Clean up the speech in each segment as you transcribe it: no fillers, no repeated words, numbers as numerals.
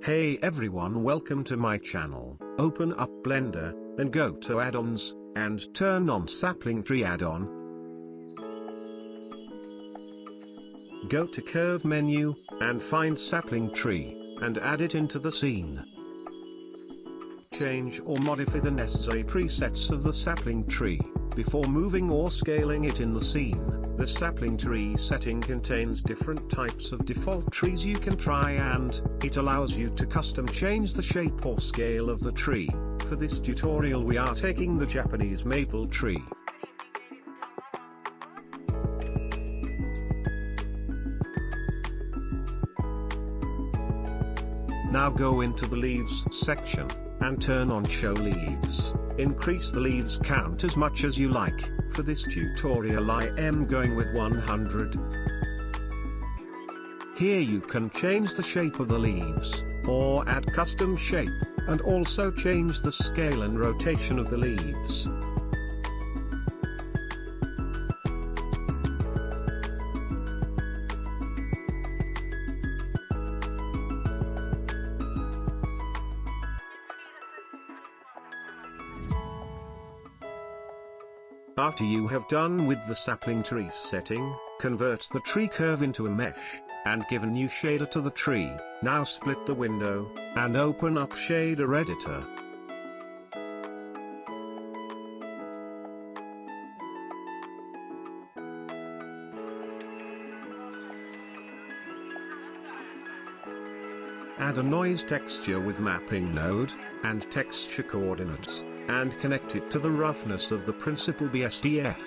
Hey everyone, welcome to my channel. Open up Blender, then go to Add-ons, and turn on Sapling Tree add-on. Go to Curve menu, and find Sapling Tree, and add it into the scene. Change or modify the necessary presets of the sapling tree, before moving or scaling it in the scene. The sapling tree setting contains different types of default trees you can try, and it allows you to custom change the shape or scale of the tree. For this tutorial we are taking the Japanese maple tree. Now go into the leaves section, and turn on show leaves. Increase the leaves count as much as you like. For this tutorial I am going with 100. Here you can change the shape of the leaves, or add custom shape, and also change the scale and rotation of the leaves. After you have done with the sapling tree setting, convert the tree curve into a mesh, and give a new shader to the tree. Now split the window, and open up Shader Editor. Add a noise texture with mapping node, and texture coordinates, and connect it to the roughness of the principal BSDF.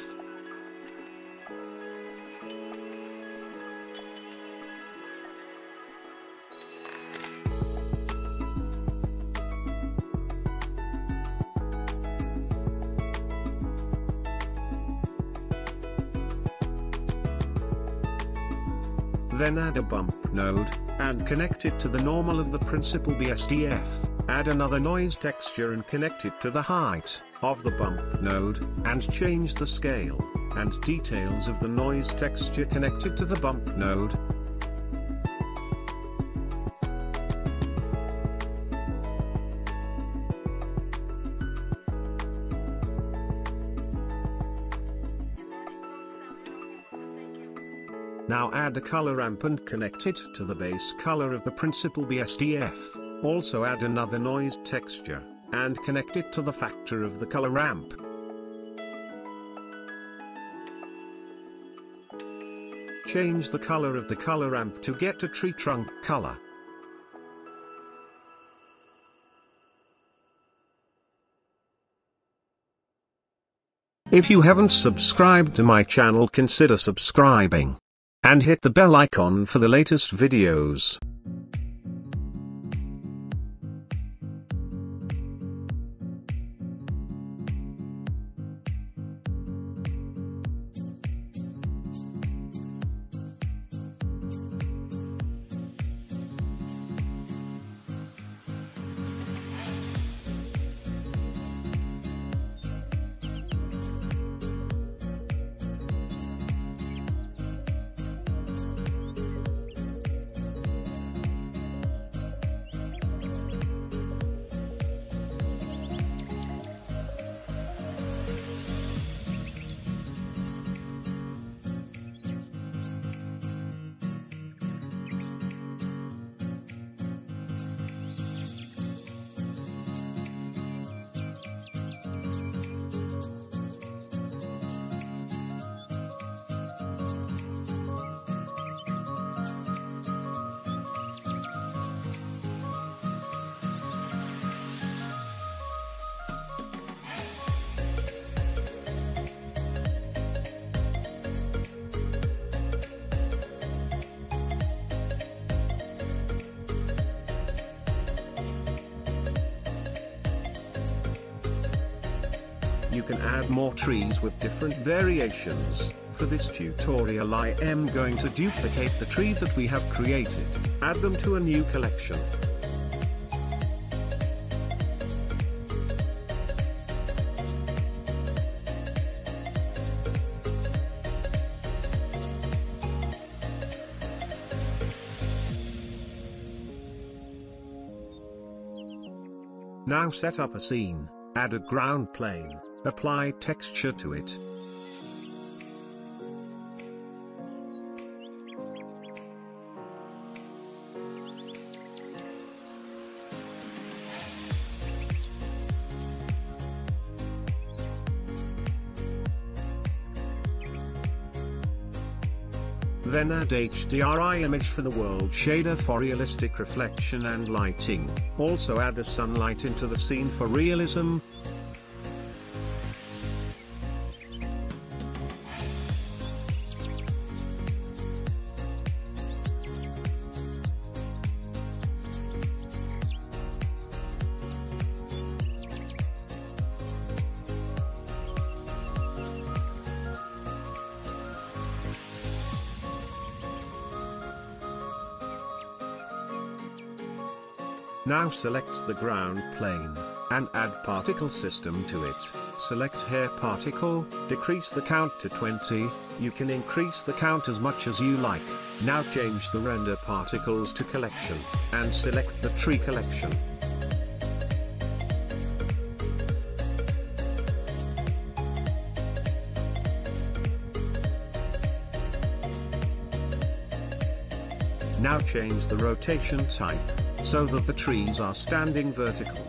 Then add a bump node, and connect it to the normal of the principal BSDF. Add another noise texture and connect it to the height of the bump node, and change the scale and details of the noise texture connected to the bump node. Now add a color ramp and connect it to the base color of the principal BSDF. Also add another noise texture, and connect it to the factor of the color ramp. Change the color of the color ramp to get a tree trunk color. If you haven't subscribed to my channel, consider subscribing. And hit the bell icon for the latest videos. You can add more trees with different variations. For this tutorial I am going to duplicate the tree that we have created, add them to a new collection. Now set up a scene, add a ground plane, apply texture to it. Then add HDRI image for the world shader for realistic reflection and lighting. Also add a sunlight into the scene for realism. Now select the ground plane, and add particle system to it. Select hair particle, decrease the count to 20, you can increase the count as much as you like. Now change the render particles to collection, and select the tree collection. Now change the rotation type, so that the trees are standing vertical.